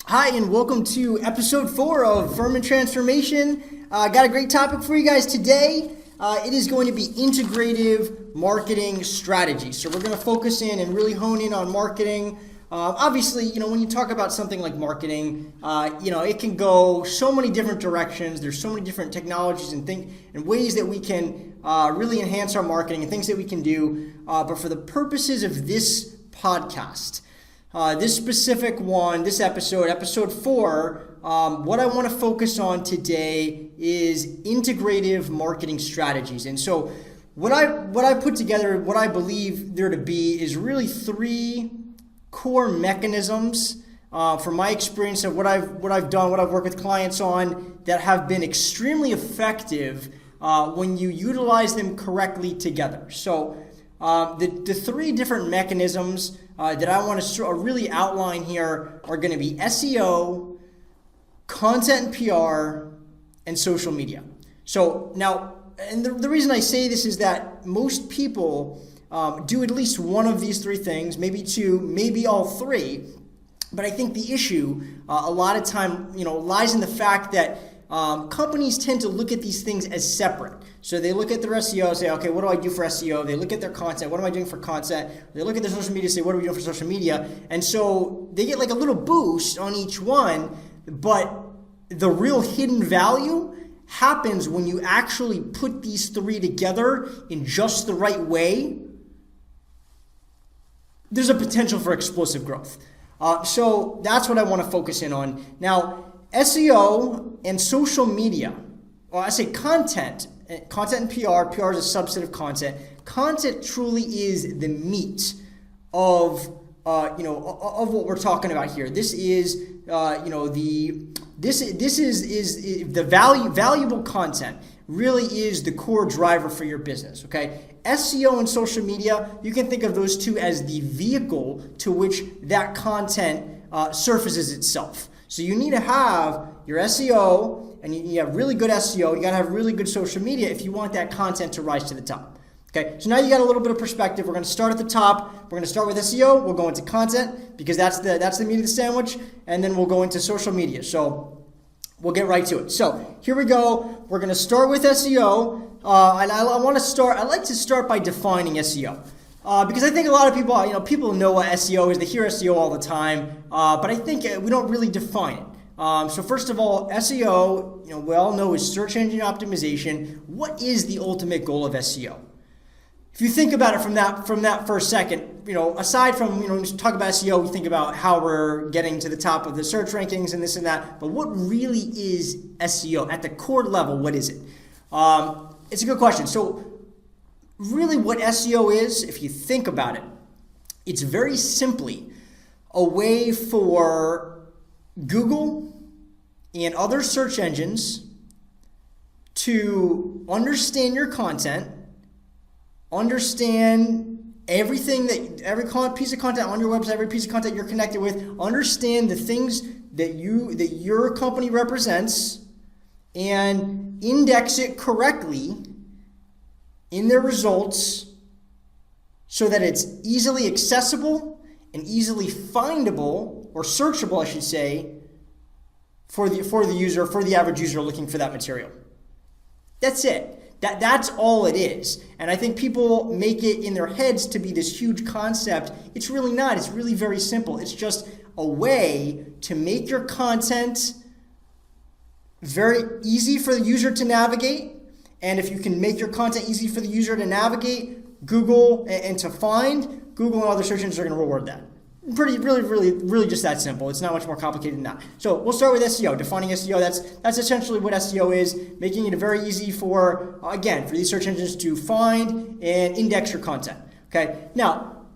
Hi, and welcome to episode 4 of Furman Transformation. Got a great topic for you guys today. It is going to be integrative marketing strategy. So we're going to focus in and really hone in on marketing. Obviously, when you talk about something like marketing, it can go so many different directions. There's so many different technologies and ways that we can really enhance our marketing and things that we can do. But for the purposes of this podcast, this specific one, this episode 4, what I want to focus on today is integrative marketing strategies. And so what I put together, what I believe there to be is really 3 core mechanisms from my experience of what I've done, what I've worked with clients on that have been extremely effective when you utilize them correctly together. So the 3 different mechanisms that I want to really outline here are going to be SEO, content and PR, and social media. So now, and the reason I say this is that most people do at least one of these 3 things, maybe 2, maybe all 3. But I think the issue a lot of time, lies in the fact that companies tend to look at these things as separate. So they look at their SEO, say, okay, what do I do for SEO? They look at their content, what am I doing for content? They look at their social media, say, what are we doing for social media? And so they get like a little boost on each one, but the real hidden value happens when you actually put these 3 together in just the right way. There's a potential for explosive growth. So that's what I want to focus in on. Now, SEO and social media, well, I say content and PR. PR is a subset of content. Content truly is the meat of what we're talking about here. This is the valuable content really is the core driver for your business. Okay, SEO and social media, you can think of those 2 as the vehicle to which that content surfaces itself. So you need to have your SEO, and you have really good SEO. You got to have really good social media if you want that content to rise to the top. Okay, so now you got a little bit of perspective. We're going to start at the top. We're going to start with SEO. We'll go into content because that's the meat of the sandwich, and then we'll go into social media. So we'll get right to it. So here we go. We're going to start with SEO, and I like to start by defining SEO. Because I think a lot of people know what SEO is. They hear SEO all the time, but I think we don't really define it. So first of all, SEO, we all know is search engine optimization. What is the ultimate goal of SEO? If you think about it from that first second, aside from, when we talk about SEO, we think about how we're getting to the top of the search rankings and this and that. But what really is SEO at the core level? What is it? It's a good question. So really what SEO is, if you think about it, it's very simply a way for Google and other search engines to understand your content, understand every piece of content on your website, every piece of content you're connected with, understand the things that your company represents, and index it correctly in their results so that it's easily accessible and easily findable, or searchable, I should say, for the average user looking for that material. That's it. That's all it is. And I think people make it in their heads to be this huge concept. It's really not. It's really very simple. It's just a way to make your content very easy for the user to navigate. And if you can make your content easy for the user to navigate, Google and to find, Google and other search engines are going to reward that. Really just that simple. It's not much more complicated than that. So we'll start with SEO. Defining SEO, that's essentially what SEO is, making it very easy for these search engines to find and index your content. Okay. Now,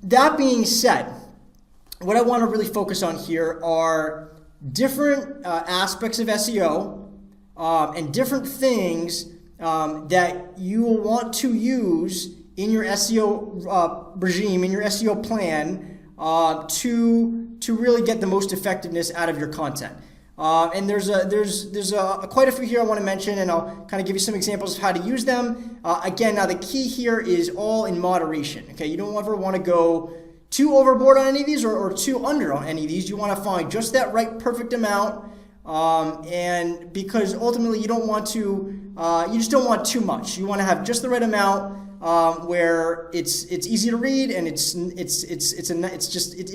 that being said, what I want to really focus on here are different aspects of SEO and different things that you will want to use in your SEO regime, in your SEO plan, to really get the most effectiveness out of your content. And there's quite a few here I want to mention, and I'll kind of give you some examples of how to use them. Again, now the key here is all in moderation. Okay, you don't ever want to go too overboard on any of these or too under on any of these. You want to find just that right perfect amount, and because ultimately you don't want to, you just don't want too much. You want to have just the right amount where it's easy to read and it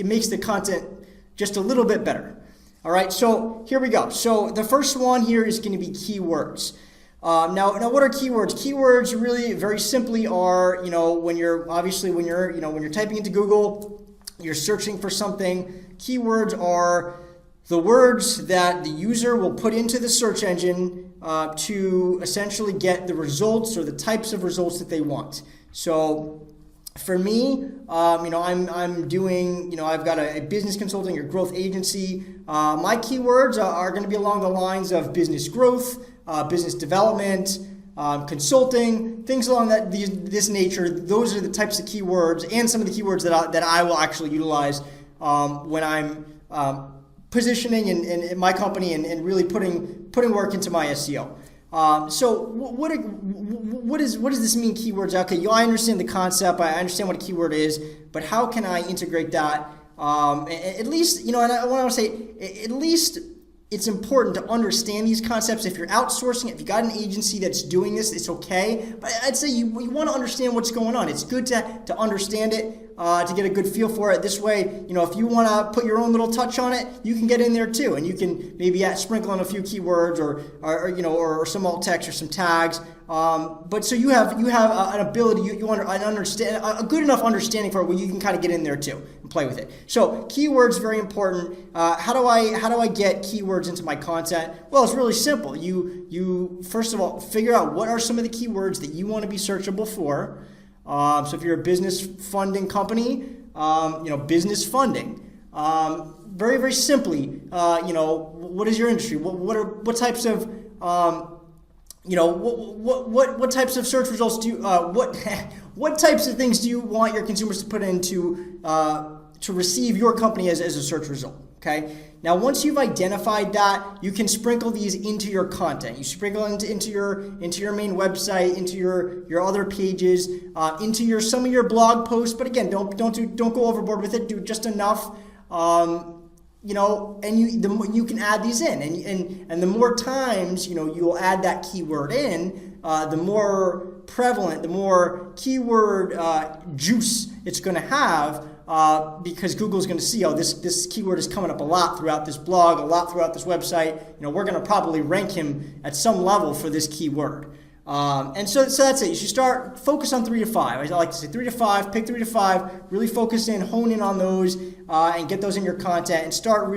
makes the content just a little bit better. All right, so here we go. So the first one here is going to be keywords. Now, what are keywords? Keywords really, very simply, are when you're typing into Google, you're searching for something. Keywords are the words that the user will put into the search engine to essentially get the results or the types of results that they want. So for me, I'm doing, I've got a business consulting or growth agency. My keywords are going to be along the lines of business growth, business development, consulting, things along this nature. Those are the types of keywords and some of the keywords that I will actually utilize when I'm positioning in my company and really putting work into my SEO. So what does this mean, keywords? Okay, I understand the concept. I understand what a keyword is, but how can I integrate that? At least, and I want to say, at least it's important to understand these concepts. If you're outsourcing it, if you got an agency that's doing this, it's okay. But I'd say you want to understand what's going on. It's good to understand it, to get a good feel for it. This way, if you want to put your own little touch on it, you can get in there too, and you can maybe sprinkle in a few keywords or some alt text or some tags. But so you have an ability, understand a good enough understanding for it where you can kind of get in there too and play with it. So keywords, very important. How do I get keywords into my content? Well, it's really simple. You first of all figure out what are some of the keywords that you want to be searchable for. So if you're a business funding company, business funding. Very, very simply, what is your industry? What types of what types of search results do you what types of things do you want your consumers to put into to receive your company as a search result? Okay. Now, once you've identified that, you can sprinkle these into your content. You sprinkle into your main website, into your other pages, into some of your blog posts. But again, don't go overboard with it. Do just enough. And you can add these in, and the more times you'll add that keyword in, the more prevalent, the more keyword juice it's going to have, because Google's going to see, this keyword is coming up a lot throughout this blog, a lot throughout this website. We're going to probably rank him at some level for this keyword. And so that's it. You should focus on 3 to 5. I like to say 3 to 5, pick 3 to 5, really focus in, hone in on those, and get those in your content, and start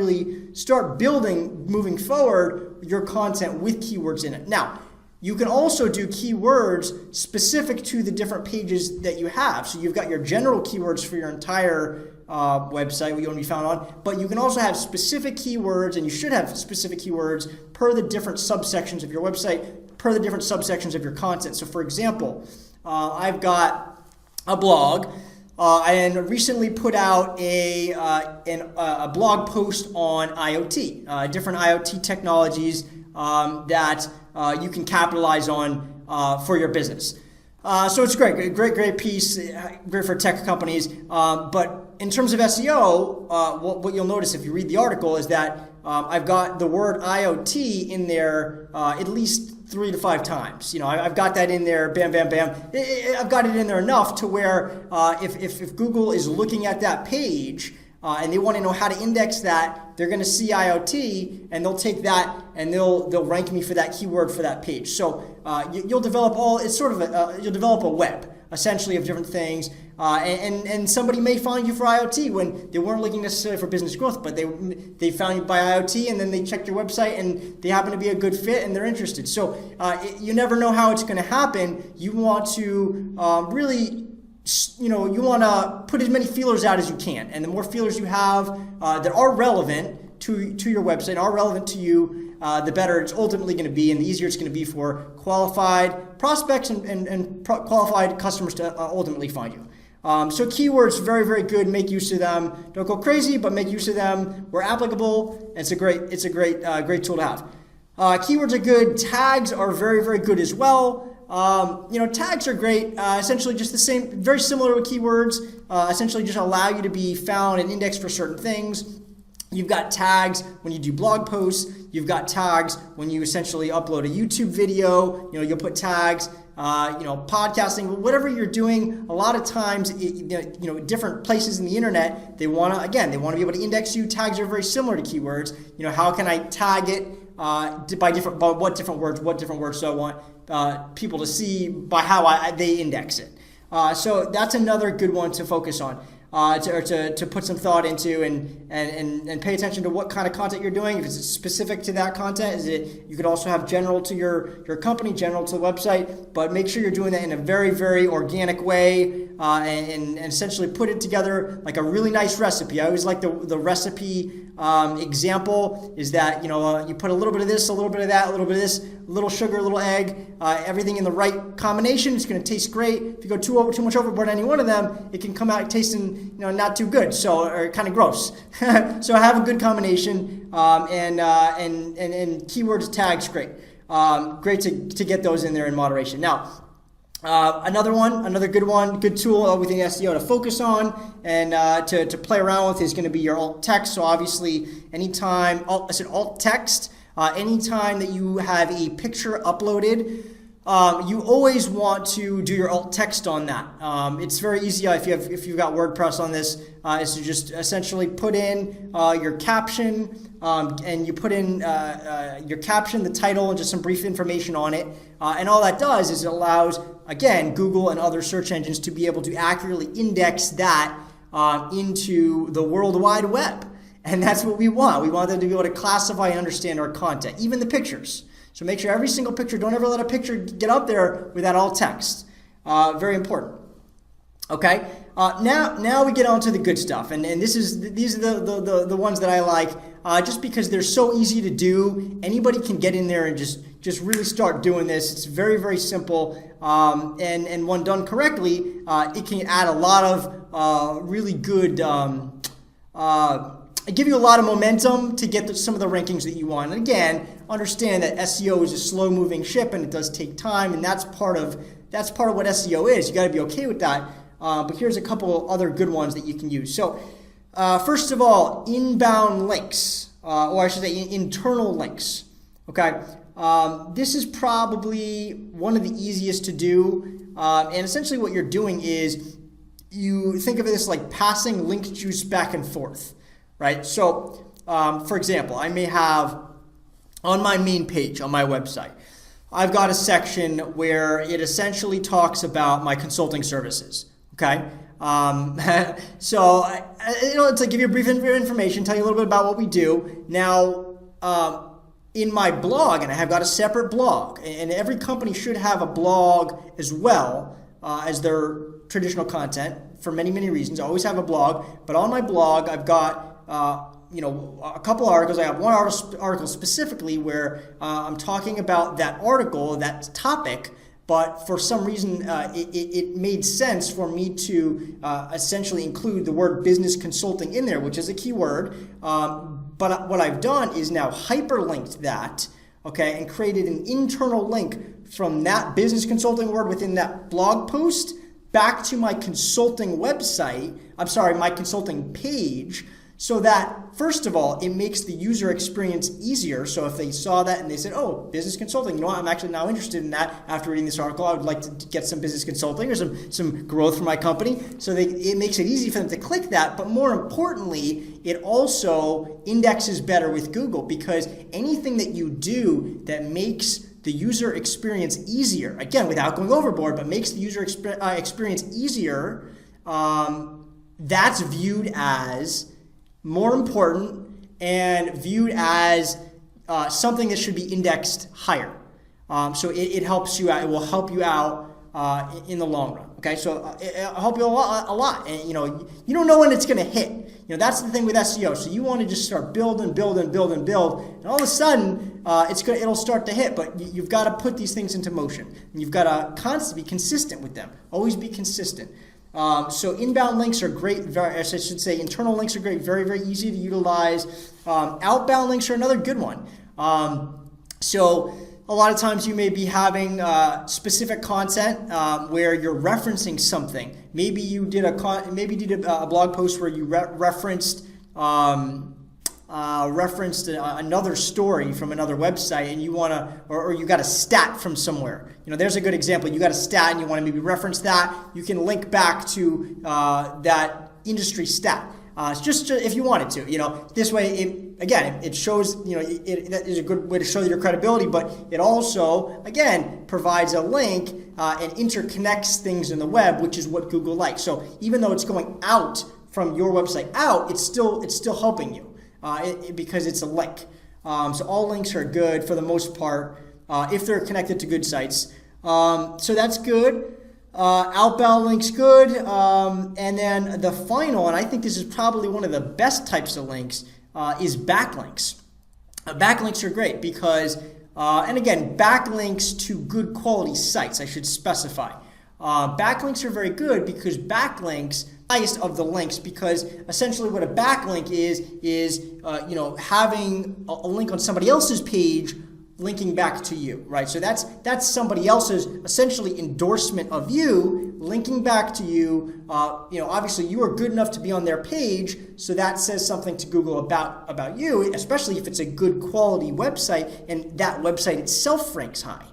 building, moving forward, your content with keywords in it. Now, you can also do keywords specific to the different pages that you have. So you've got your general keywords for your entire website, what you want to be found on, but you can also have specific keywords, and you should have specific keywords per the different subsections of your website, per the different subsections of your content. So for example, I've got a blog, and recently put out a blog post on IoT, different IoT technologies that you can capitalize on for your business. So it's great piece, great for tech companies. But in terms of SEO, what you'll notice if you read the article is that I've got the word IoT in there at least 3 to 5 times. I've got that in there, bam, bam, bam. I've got it in there enough to where if Google is looking at that page and they want to know how to index that, they're going to see IoT, and they'll take that and they'll rank me for that keyword for that page. So you'll develop you'll develop a web essentially of different things, and somebody may find you for IoT when they weren't looking necessarily for business growth, but they found you by IoT, and then they checked your website and they happen to be a good fit and they're interested. So you never know how it's going to happen. You want to really, you want to put as many feelers out as you can, and the more feelers you have that are relevant to your website, are relevant to you, the better it's ultimately going to be, and the easier it's going to be for qualified prospects and qualified customers to ultimately find you. So keywords, very, very good. Make use of them. Don't go crazy, but make use of them where applicable. It's a great tool to have. Keywords are good. Tags are very, very good as well. Tags are great. Essentially just the same, very similar with keywords. Essentially just allow you to be found and indexed for certain things. You've got tags when you do blog posts. You've got tags when you essentially upload a YouTube video. You'll put tags. Podcasting, whatever you're doing. A lot of times, different places in the internet, they want to be able to index you. Tags are very similar to keywords. How can I tag it by what different words do I want people to see by how they index it. So that's another good one to focus on. To put some thought into and pay attention to what kind of content you're doing. If it's specific to that content, you could also have general to your company, general to the website, but make sure you're doing that in a very, very organic way and essentially put it together like a really nice recipe. I always like the recipe example is that you put a little bit of this, a little bit of that, a little bit of this, a little sugar, a little egg, everything in the right combination. It's going to taste great. If you go too much overboard on any one of them, it can come out tasting not too good, or kind of gross. So have a good combination, and keywords, tags, great. Great to get those in there in moderation. Now, another good tool within SEO to focus on and to play around with is going to be your alt text. So obviously, anytime alt text, anytime that you have a picture uploaded, you always want to do your alt text on that. It's very easy if you've got WordPress on this, is to just essentially put in your caption, and you put in your caption, the title, and just some brief information on it. And all that does is it allows, again, Google and other search engines to be able to accurately index that into the World Wide Web. And that's what we want. We want them to be able to classify and understand our content, even the pictures. So make sure every single picture, don't ever let a picture get up there without alt text. Very important. Okay, now we get on to the good stuff, and these are the ones that I like, just because they're so easy to do. Anybody can get in there and just really start doing this. It's very, very simple, and when done correctly, it can add a lot of really good. Give you a lot of momentum to get some of the rankings that you want. And again, understand that SEO is a slow-moving ship, and it does take time, and that's part of what SEO is. You got to be okay with that. But here's a couple other good ones that you can use. So, first of all, inbound links, or I should say internal links. Okay, this is probably one of the easiest to do, and essentially what you're doing is you think of this like passing link juice back and forth. Right. So, for example, I may have on my main page on my website, I've got a section where it essentially talks about my consulting services. Okay. So, it's like give you a brief information, tell you a little bit about what we do. Now, in my blog, and I have got a separate blog, and every company should have a blog as well as their traditional content for many, many reasons. I always have a blog, but on my blog, I've got a couple articles. I have one article specifically where I'm talking about that article, that topic, but for some reason it made sense for me to essentially include the word business consulting in there, which is a keyword. But what I've done is now hyperlinked that, okay, and created an internal link from that business consulting word within that blog post back to my consulting website, my consulting page, so that, first of all, it makes the user experience easier. So if they saw that and they said, oh, business consulting, you know what, I'm actually now interested in that after reading this article. I would like to get some business consulting or some growth for my company. So it makes it easy for them to click that. But more importantly, it also indexes better with Google, because anything that you do that makes the user experience easier, again, without going overboard, but makes the user experience easier, that's viewed as more important and viewed as something that should be indexed higher. So it helps you out. It will help you out in the long run. Okay, so it'll help you a lot. And you don't know when it's going to hit. That's the thing with SEO. So you want to just start building, and all of a sudden it'll start to hit. But you've got to put these things into motion. And you've got to constantly be consistent with them. Always be consistent. So inbound links are great. I should say internal links are great. Very, very easy to utilize. Outbound links are another good one. So a lot of times you may be having specific content where you're referencing something. Maybe you did a blog post where you referenced another story from another website, and you want to, or you got a stat from somewhere. There's a good example. You got a stat and you want to maybe reference that. You can link back to that industry stat. Just if you wanted to, this way, it shows, that is a good way to show your credibility, but it also, again, provides a link and interconnects things in the web, which is what Google likes. So even though it's going out from your website out, it's still helping you because it's a link. So all links are good for the most part if they're connected to good sites. So that's good. Outbound links good, and then the final, and I think this is probably one of the best types of links, is backlinks. Backlinks are great because, and again, backlinks to good quality sites, I should specify. Backlinks are very good because backlinks, highest of the links, because essentially what a backlink is having a link on somebody else's page linking back to you, right? So that's somebody else's essentially endorsement of you, linking back to you. Obviously you are good enough to be on their page, so that says something to Google about you, especially if it's a good quality website and that website itself ranks high.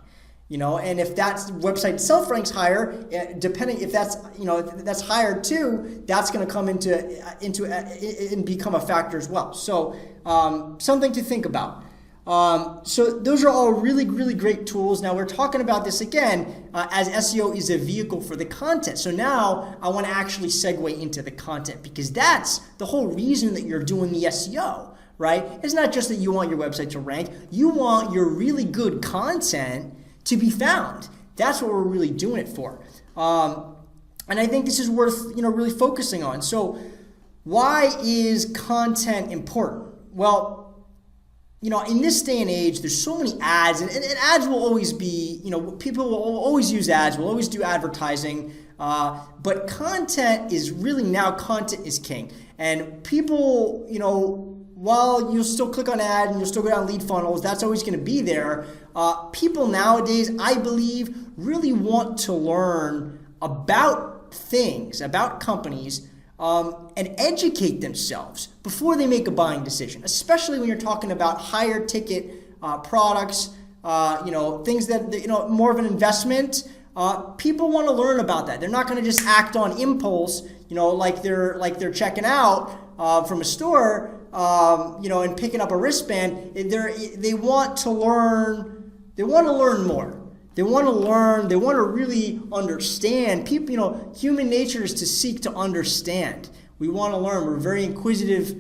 And if that website itself ranks higher, depending if that's higher too, that's going to come into and become a factor as well. So something to think about. So those are all really, really great tools. Now we're talking about this again as SEO is a vehicle for the content. So now I want to actually segue into the content, because that's the whole reason that you're doing the SEO, right? It's not just that you want your website to rank. You want your really good content to be found. That's what we're really doing it for. And I think this is worth really focusing on. So why is content important? Well, in this day and age, there's so many ads, and ads will always be, people will always use ads, will always do advertising, but content is king. And people, while you'll still click on ad and you'll still go down lead funnels, that's always going to be there. People nowadays, I believe, really want to learn about things, about companies, and educate themselves before they make a buying decision, especially when you're talking about higher ticket products, things that, more of an investment. People want to learn about that. They're not going to just act on impulse, like they're checking out from a store, and picking up a wristband. They want to learn. They want to learn more. They want to learn. They want to really understand. People, human nature is to seek to understand. We want to learn. We're very inquisitive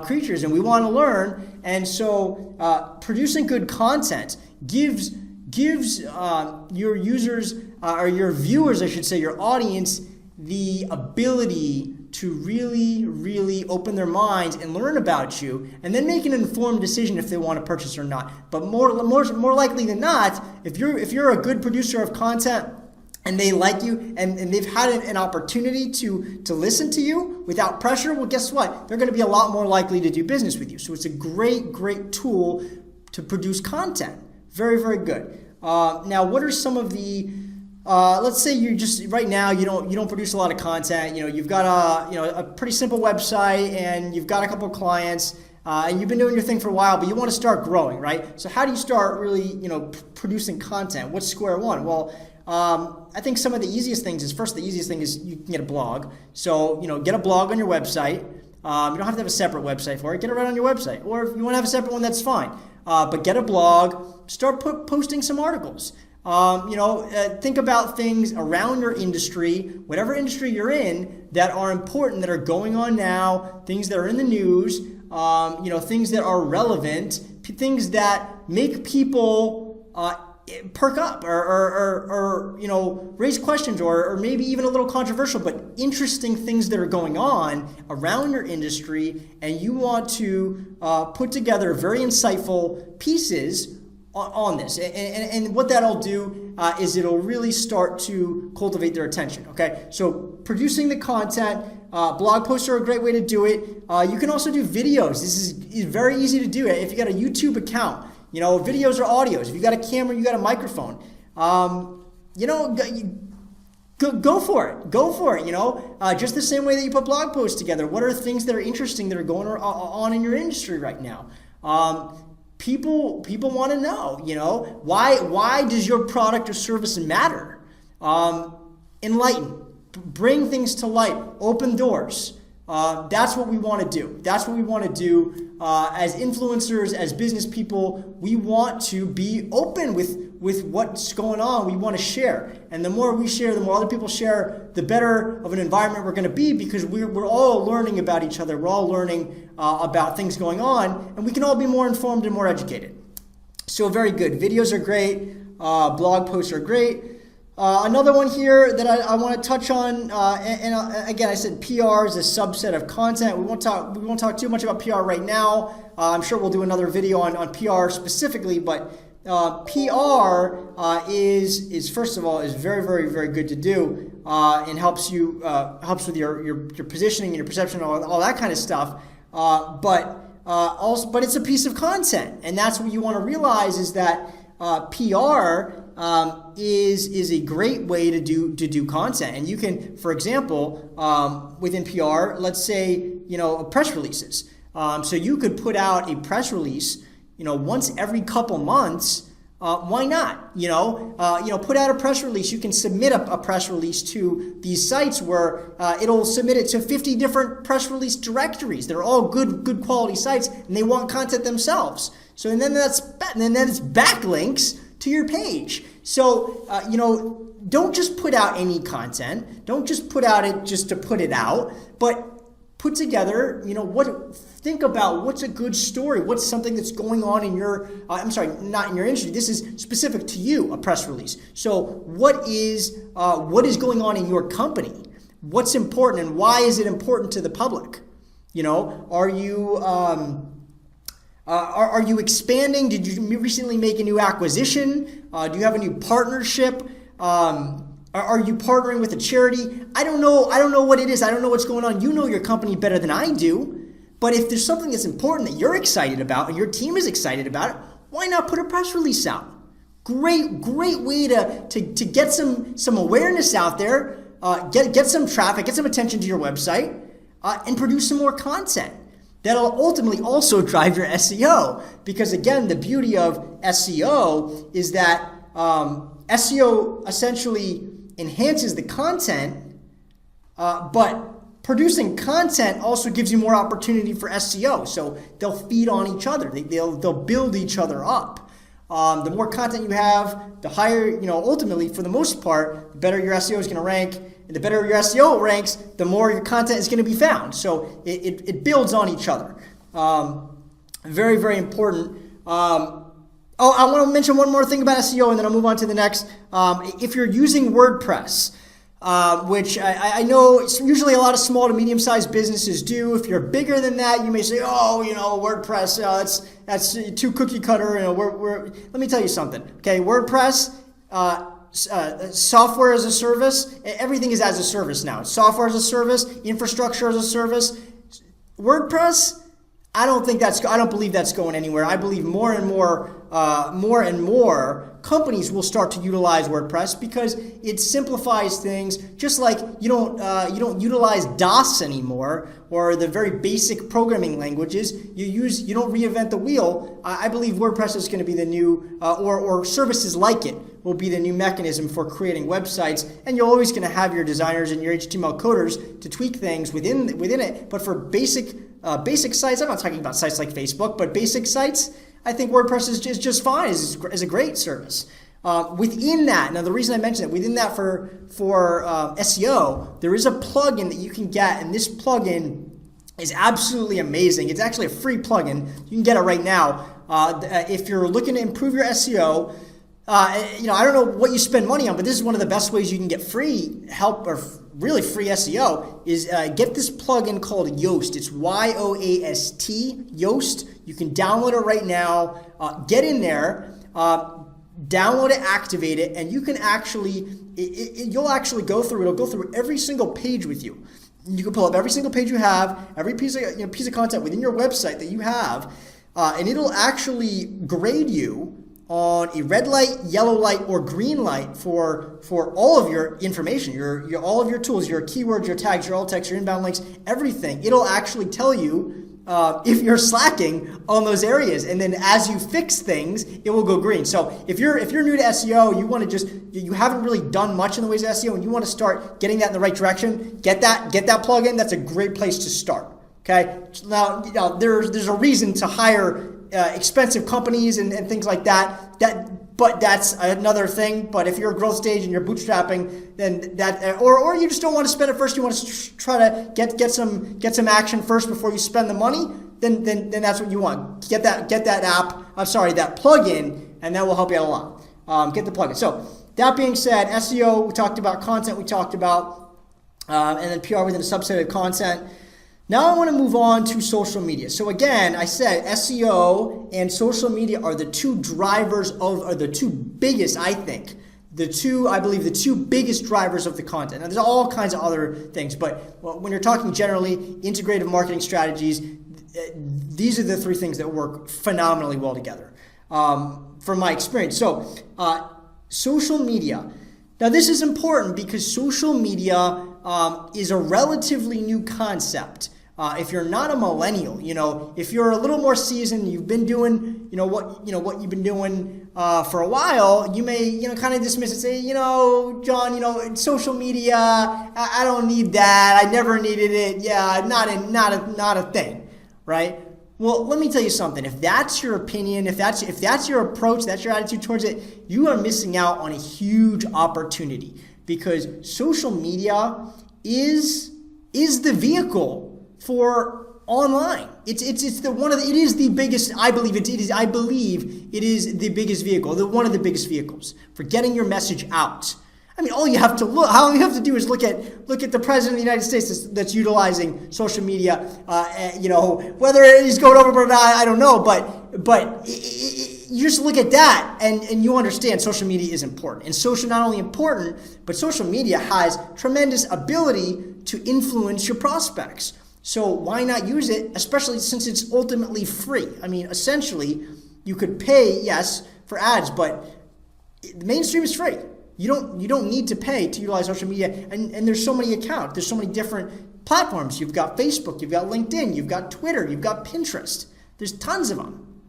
creatures, and we want to learn. And so, producing good content gives your users, or your viewers, I should say, your audience, the ability to really, really open their minds and learn about you, and then make an informed decision if they want to purchase or not. But more likely than not, if you're a good producer of content and they like you and they've had an opportunity to listen to you without pressure, well, guess what? They're going to be a lot more likely to do business with you. So it's a great, great tool to produce content. Very, very good. Now, what are some of the let's say you just right now you don't produce a lot of content. You've got a pretty simple website and you've got a couple of clients and you've been doing your thing for a while, but you want to start growing, right? So how do you start really producing content? What's square one? Well, I think some of the easiest things is, first, the easiest thing is you can get a blog. So get a blog on your website. You don't have to have a separate website for it. Get it right on your website, or if you want to have a separate one, that's fine. But get a blog. Start posting some articles. Think about things around your industry, whatever industry you're in, that are important, that are going on now, things that are in the news, things that are relevant, things that make people perk up or raise questions or maybe even a little controversial, but interesting things that are going on around your industry, and you want to put together very insightful pieces on this, and what that'll do is it'll really start to cultivate their attention. Okay, so producing the content, blog posts are a great way to do it. You can also do videos. This is very easy to do. If you got a YouTube account, Videos or audios. If you got a camera, you got a microphone. Go for it. Go for it. Just the same way that you put blog posts together. What are things that are interesting that are going on in your industry right now? People want to know. Why does your product or service matter? Enlighten, bring things to light, open doors. That's what we want to do. That's what we want to do as influencers, as business people. We want to be open with what's going on. We want to share. And the more we share, the more other people share, the better of an environment we're going to be, because we're all learning about each other. We're all learning about things going on, and we can all be more informed and more educated. So very good. Videos are great. Blog posts are great. Another one here that I want to touch on, and again, I said PR is a subset of content. We won't talk too much about PR right now. I'm sure we'll do another video on PR specifically, but PR is first of all is very, very, very good to do, and helps with your positioning and your perception and all that kind of stuff. But it's a piece of content, and that's what you want to realize is that PR is a great way to do content. And you can, for example, within PR, let's say press releases. So you could put out a press release once every couple months. Why not? Put out a press release. You can submit a press release to these sites where it'll submit it to 50 different press release directories. They're all good quality sites, and they want content themselves. So and then it's backlinks to your page. So don't just put out any content. Don't just put out it just to put it out, but put together, think about what's a good story. What's something that's going on in your, not in your industry. This is specific to you, a press release. So what is going on in your company? What's important, and why is it important to the public? Are you expanding? Did you recently make a new acquisition? Do you have a new partnership? Are you partnering with a charity? I don't know what it is. I don't know what's going on. You know your company better than I do. But if there's something that's important that you're excited about and your team is excited about it, why not put a press release out? Great way to get some awareness out there, get some traffic, get some attention to your website, and produce some more content. That'll ultimately also drive your SEO, because again, the beauty of SEO is that SEO essentially enhances the content, but producing content also gives you more opportunity for SEO. So they'll feed on each other. They'll build each other up. The more content you have, the higher, ultimately, for the most part, the better your SEO is going to rank. And the better your SEO ranks, the more your content is going to be found. So it builds on each other. Very, very important. I want to mention one more thing about SEO, and then I'll move on to the next. If you're using WordPress, which I know it's usually a lot of small to medium-sized businesses do. If you're bigger than that, you may say, WordPress, that's too cookie cutter. Let me tell you something. Okay, WordPress, software as a service, everything is as a service now. Software as a service, infrastructure as a service. WordPress, I don't believe that's going anywhere. I believe more and more companies will start to utilize WordPress because it simplifies things. Just like you don't utilize DOS anymore, or the very basic programming languages. You don't reinvent the wheel. I believe WordPress is going to be the new, or services like it will be the new mechanism for creating websites. And you're always going to have your designers and your HTML coders to tweak things within it. But for basic sites, I'm not talking about sites like Facebook, but basic sites, I think WordPress is just fine. Is a great service. Within that, now the reason I mention it, within that for SEO, there is a plugin that you can get, and this plugin is absolutely amazing. It's actually a free plugin. You can get it right now. If you're looking to improve your SEO, I don't know what you spend money on, but this is one of the best ways you can get free help, or really free SEO, is get this plugin called Yoast. It's Yoast, Yoast. You can download it right now. Get in there, download it, activate it, and you can you'll actually go through. It'll go through every single page with you. You can pull up every single page you have, every piece of content within your website that you have. and it'll actually grade you on a red light, yellow light, or green light for all of your information, all of your tools, your keywords, your tags, your alt text, your inbound links, everything. It'll actually tell you if you're slacking on those areas, and then as you fix things, it will go green. So if you're new to SEO, you haven't really done much in the ways of SEO, and you want to start getting that in the right direction, get that plugin. That's a great place to start. Okay, now there's a reason to hire expensive companies and things like that. But that's another thing. But if you're a growth stage and you're bootstrapping, then that, or you just don't want to spend it first, you want to try to get some action first before you spend the money, then that's what you want. Get that that plugin, and that will help you out a lot. Get the plugin. So that being said, SEO, we talked about, content we talked about, and then PR within a subset of content. Now I want to move on to social media. So again, I said SEO and social media are the two drivers are the two biggest, I think, the two biggest drivers of the content. Now there's all kinds of other things, but when you're talking generally integrative marketing strategies, these are the three things that work phenomenally well together from my experience. So social media. Now this is important because social media is a relatively new concept. If you're not a millennial, if you're a little more seasoned, you've been doing, what you've been doing for a while, you may, kind of dismiss it, say, John, social media, I don't need that. I never needed it. Yeah, not a thing, right? Well, let me tell you something. If that's your opinion, if that's your approach, that's your attitude towards it, you are missing out on a huge opportunity, because social media is the vehicle for online. It is the biggest. I believe it is the biggest vehicle, one of the biggest vehicles for getting your message out. I mean, all you have to do is look at the president of the United States that's utilizing social media. Whether he's going overboard or not, I don't know, but you just look at that and you understand social media is important. And social not only important, but social media has tremendous ability to influence your prospects. So why not use it, especially since it's ultimately free? I mean, essentially, you could pay, yes, for ads, but the mainstream is free. You don't need to pay to utilize social media, and there's so many accounts. There's so many different platforms. You've got Facebook, you've got LinkedIn, you've got Twitter, you've got Pinterest. There's tons of them.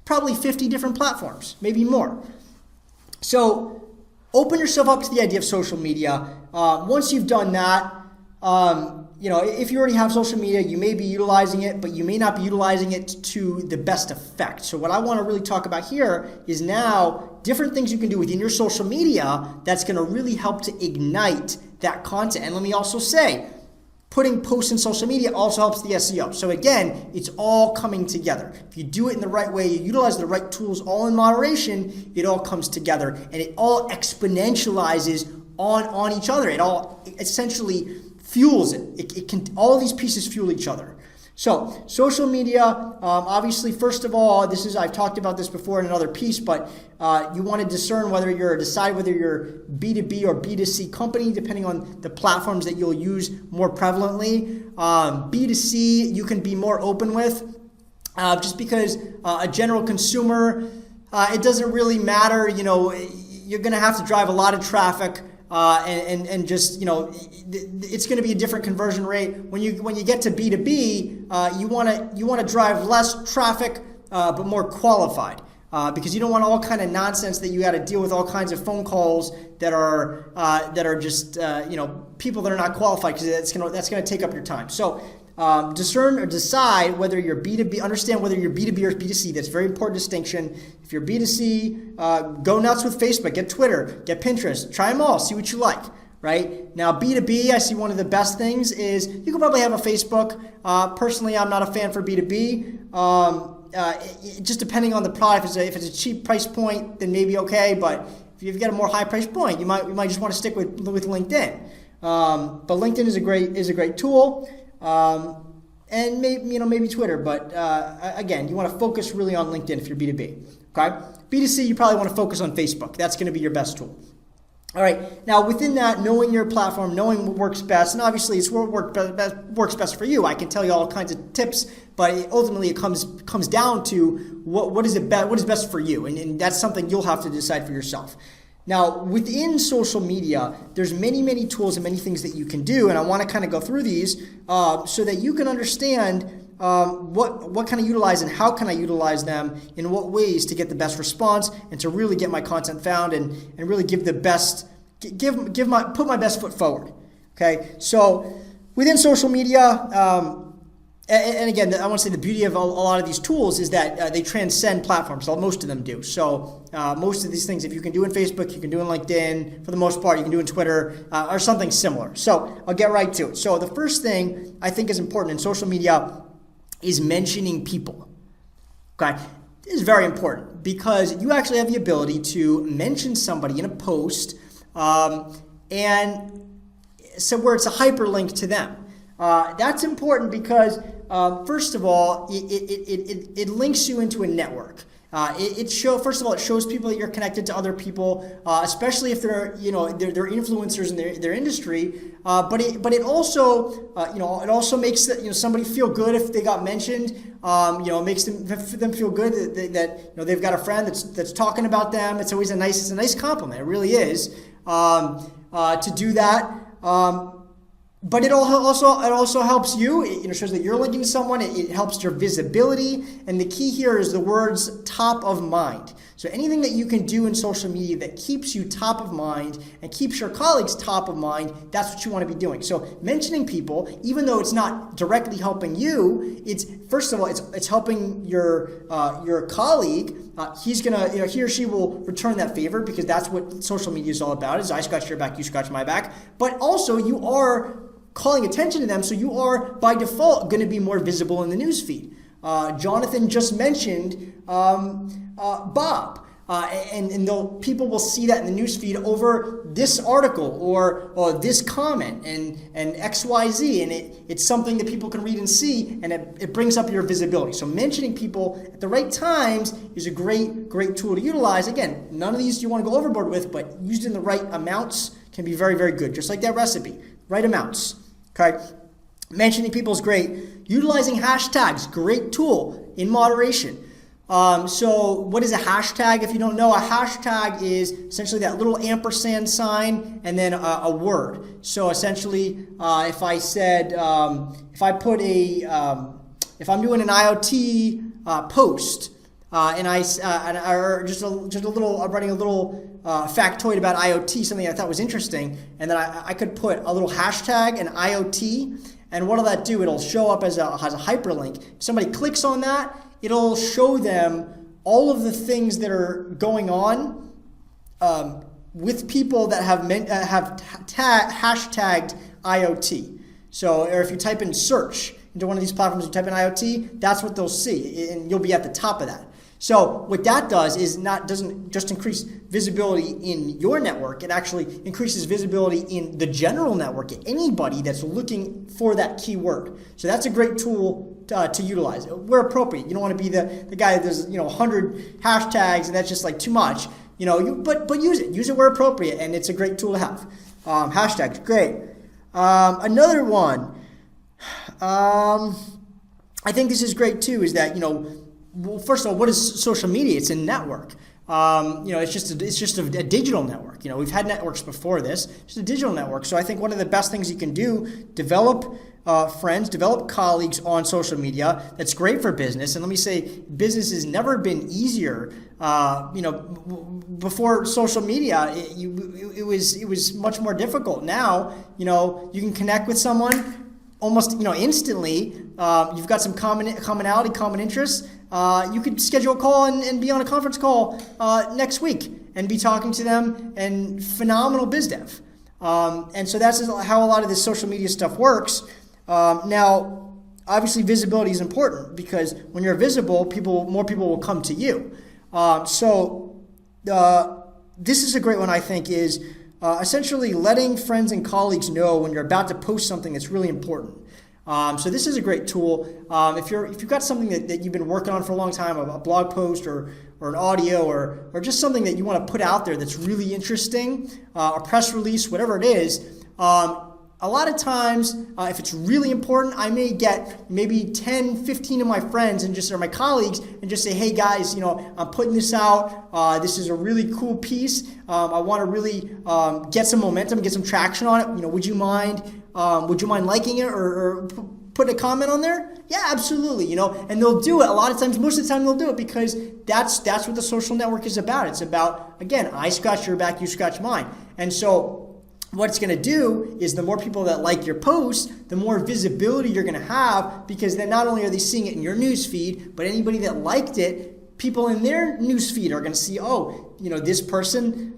Probably 50 different platforms, maybe more. So open yourself up to the idea of social media. Once you've done that, if you already have social media, you may be utilizing it, but you may not be utilizing it to the best effect. So what I want to really talk about here is now different things you can do within your social media that's going to really help to ignite that content. And let me also say, putting posts in social media also helps the SEO. So again, it's all coming together. If you do it in the right way, you utilize the right tools, all in moderation, it all comes together, and it all exponentializes on each other. It all essentially fuels it. It can, all these pieces fuel each other. So social media, obviously, first of all, I've talked about this before in another piece, but you want to decide whether you're B2B or B2C company, depending on the platforms that you'll use more prevalently. B2C, you can be more open with, just because a general consumer, it doesn't really matter. You're going to have to drive a lot of traffic. And just, it's going to be a different conversion rate. When you get to B2B, you want to drive less traffic, but more qualified, because you don't want all kind of nonsense that you got to deal with, all kinds of phone calls that are just people that are not qualified, because that's going to take up your time. So discern or decide whether you're B2B, understand whether you're B2B or B2C. That's a very important distinction. If you're B2C, go nuts with Facebook, get Twitter, get Pinterest, try them all, see what you like, right? Now B2B, I see one of the best things is you can probably have a Facebook. Personally, I'm not a fan for B2B. Just depending on the product, if it's a cheap price point, then maybe okay, but if you've got a more high price point, you might just want to stick with LinkedIn. But LinkedIn is a great tool. And maybe Twitter, but again, you want to focus really on LinkedIn if you're B2B. Okay, B2C, you probably want to focus on Facebook. That's going to be your best tool. All right, now within that, knowing your platform, knowing what works best, and obviously it's what works best for you. I can tell you all kinds of tips, but ultimately it comes down to what is best for you, and that's something you'll have to decide for yourself. Now, within social media, there's many tools and many things that you can do, and I want to kind of go through these so that you can understand what can I utilize and how can I utilize them in what ways to get the best response and to really get my content found and really give the best, put my best foot forward. Okay, so within social media, and again, I want to say the beauty of a lot of these tools is that they transcend platforms. So most of them do. So most of these things, if you can do in Facebook, you can do in LinkedIn. For the most part, you can do in Twitter or something similar. So I'll get right to it. So the first thing I think is important in social media is mentioning people. Okay, this is very important because you actually have the ability to mention somebody in a post, and so where it's a hyperlink to them. That's important because first of all, it links you into a network. First of all, it shows people that you're connected to other people, especially if they're they're influencers in their industry. But it also makes somebody feel good if they got mentioned. It makes them feel good that they've got a friend that's talking about them. It's always a nice compliment. It really is to do that. But it also helps you. It shows that you're linking to someone. It helps your visibility. And the key here is the words top of mind. So anything that you can do in social media that keeps you top of mind and keeps your colleagues top of mind, that's what you want to be doing. So mentioning people, even though it's not directly helping you, first of all, it's helping your colleague. He's gonna, he or she will return that favor because that's what social media is all about. Is I scratch your back, you scratch my back. But also you are calling attention to them, so you are by default going to be more visible in the newsfeed. Jonathan just mentioned Bob, and people will see that in the newsfeed over this article or this comment and XYZ, and it's something that people can read and see, and it brings up your visibility. So mentioning people at the right times is a great tool to utilize. Again, none of these you want to go overboard with, but used in the right amounts can be very good. Just like that recipe, right amounts. Okay, mentioning people is great. Utilizing hashtags, great tool in moderation. So what is a hashtag? If you don't know, a hashtag is essentially that little ampersand sign and then a word. So essentially, if I'm doing an IoT post, I'm writing a little factoid about IoT, something I thought was interesting, and then I could put a little hashtag and IoT, and what'll that do? It'll show up as a hyperlink. If somebody clicks on that, it'll show them all of the things that are going on with people that have hashtagged IoT. So, or if you type in search into one of these platforms, you type in IoT, that's what they'll see, and you'll be at the top of that. So what that does is doesn't just increase visibility in your network, it actually increases visibility in the general network, anybody that's looking for that keyword. So that's a great tool to utilize where appropriate. You don't want to be the guy that does 100 hashtags and that's just like too much. But use it where appropriate, and it's a great tool to have. Hashtags, great. Another one, I think this is great too, is that well, first of all, what is social media? It's a network. It's just a digital network. We've had networks before this. It's just a digital network. So I think one of the best things you can do, develop friends, develop colleagues on social media. That's great for business. And let me say, business has never been easier. Before social media, it was much more difficult. Now, you can connect with someone almost instantly. You've got some commonality, common interests. You could schedule a call and be on a conference call next week and be talking to them, and phenomenal biz dev. And so that's how a lot of this social media stuff works. Now, obviously visibility is important because when you're visible, more people will come to you. This is a great one, I think, is essentially letting friends and colleagues know when you're about to post something that's really important. So this is a great tool. If you've got something that you've been working on for a long time, a blog post or an audio or just something that you want to put out there that's really interesting, a press release, whatever it is, a lot of times, if it's really important, I may get maybe 10, 15 of my friends or my colleagues and just say, hey guys, I'm putting this out. This is a really cool piece. I want to really get some momentum, get some traction on it. Would you mind liking it or put a comment on there? Yeah, absolutely. And they'll do it. A lot of times, most of the time they'll do it because that's what the social network is about. It's about, again, I scratch your back, you scratch mine. And so what it's going to do is the more people that like your post, the more visibility you're going to have, because then not only are they seeing it in your news feed, but anybody that liked it, people in their news feed are going to see, this person,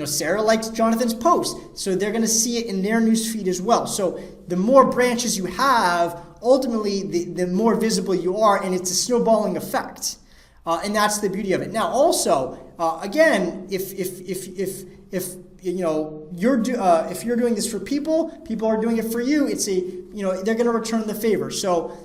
Sarah liked Jonathan's post. So they're going to see it in their news feed as well. So the more branches you have, ultimately the more visible you are, and it's a snowballing effect. And that's the beauty of it. Now, also, again, if you're doing this for people are doing it for you. It's they're going to return the favor. So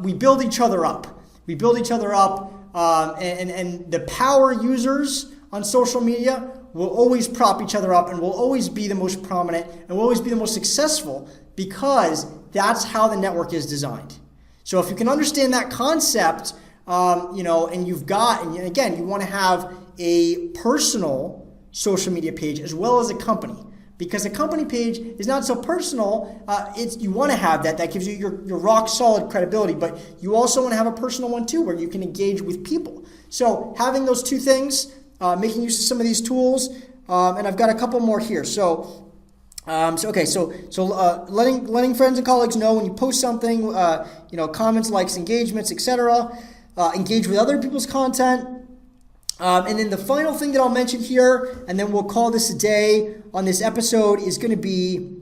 we build each other up. And the power users on social media will always prop each other up and will always be the most prominent and will always be the most successful, because that's how the network is designed. So if you can understand that concept, and you want to have a personal social media page as well as a company, because a company page is not so personal. You want to have that gives you your rock solid credibility, but you also want to have a personal one too, where you can engage with people. So having those two things, making use of some of these tools, and I've got a couple more here. So letting friends and colleagues know when you post something, comments, likes, engagements, etc. Engage with other people's content. And then the final thing that I'll mention here, and then we'll call this a day on this episode, is going to be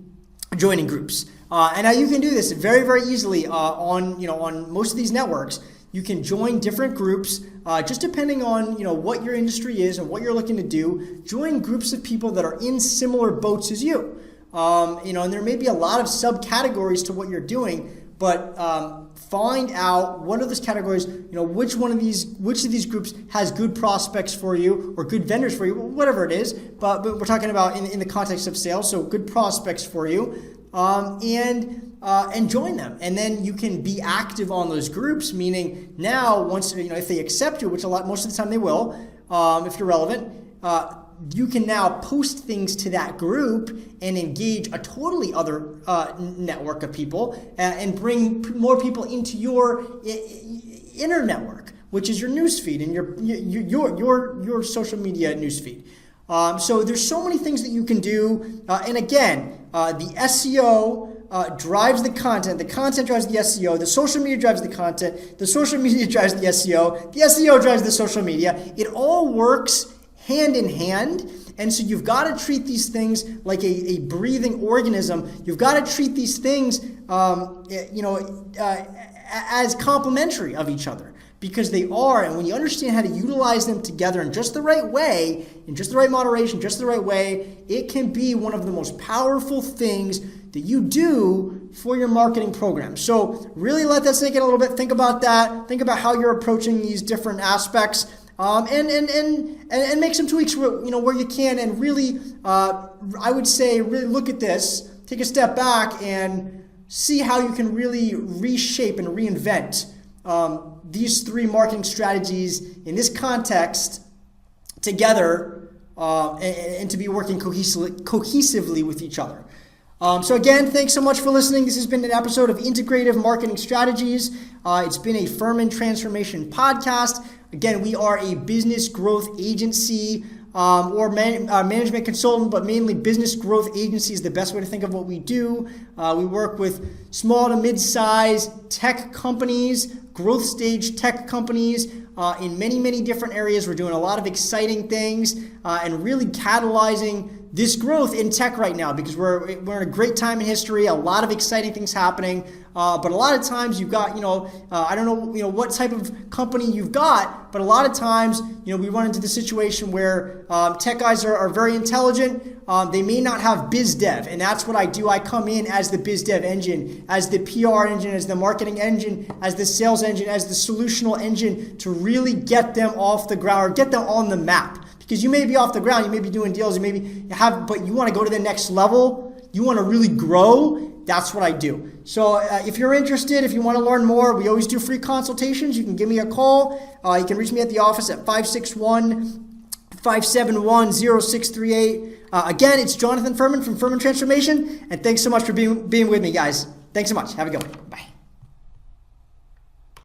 joining groups. And now you can do this very, very easily on most of these networks. You can join different groups, just depending on what your industry is and what you're looking to do. Join groups of people that are in similar boats as you. And there may be a lot of subcategories to what you're doing, but find out what are those categories, which of these groups has good prospects for you or good vendors for you, whatever it is, but we're talking about in the context of sales, so good prospects for you, and join them. And then you can be active on those groups, meaning now once, if they accept you, which most of the time they will, if you're relevant, you can now post things to that group and engage a totally other network of people and bring more people into your inner network, which is your newsfeed and your social media newsfeed. So there's so many things that you can do. And again, the SEO drives the content drives the SEO, the social media drives the content, the social media drives the SEO drives the social media. It all works hand in hand. And so you've got to treat these things like a breathing organism. You've got to treat these things, as complementary of each other, because they are. And when you understand how to utilize them together in just the right way, in just the right moderation, just the right way, it can be one of the most powerful things that you do for your marketing program. So really let that sink in a little bit. Think about that. Think about how you're approaching these different aspects. And make some tweaks where you can, and really, I would say, really look at this, take a step back, and see how you can really reshape and reinvent these three marketing strategies in this context together, and to be working cohesively with each other. So again, thanks so much for listening. This has been an episode of Integrative Marketing Strategies. It's been a Furman Transformation podcast. Again, we are a business growth agency or management consultant, but mainly business growth agency is the best way to think of what we do. We work with small to mid-size tech companies, growth stage tech companies in many, many different areas. We're doing a lot of exciting things and really catalyzing this growth in tech right now, because we're in a great time in history, a lot of exciting things happening. But a lot of times you've got, I don't know, what type of company you've got, but a lot of times, we run into the situation where tech guys are very intelligent. They may not have biz dev, and that's what I do. I come in as the biz dev engine, as the PR engine, as the marketing engine, as the sales engine, as the solutional engine to really get them off the ground or get them on the map. Because you may be off the ground, you may be doing deals, but you want to go to the next level, you want to really grow. That's what I do. So if you're interested, if you want to learn more, we always do free consultations. You can give me a call. You can reach me at the office at 561-571-0638. Again, it's Jonathan Furman from Furman Transformation, and thanks so much for being with me, guys. Thanks so much. Have a good one. Bye.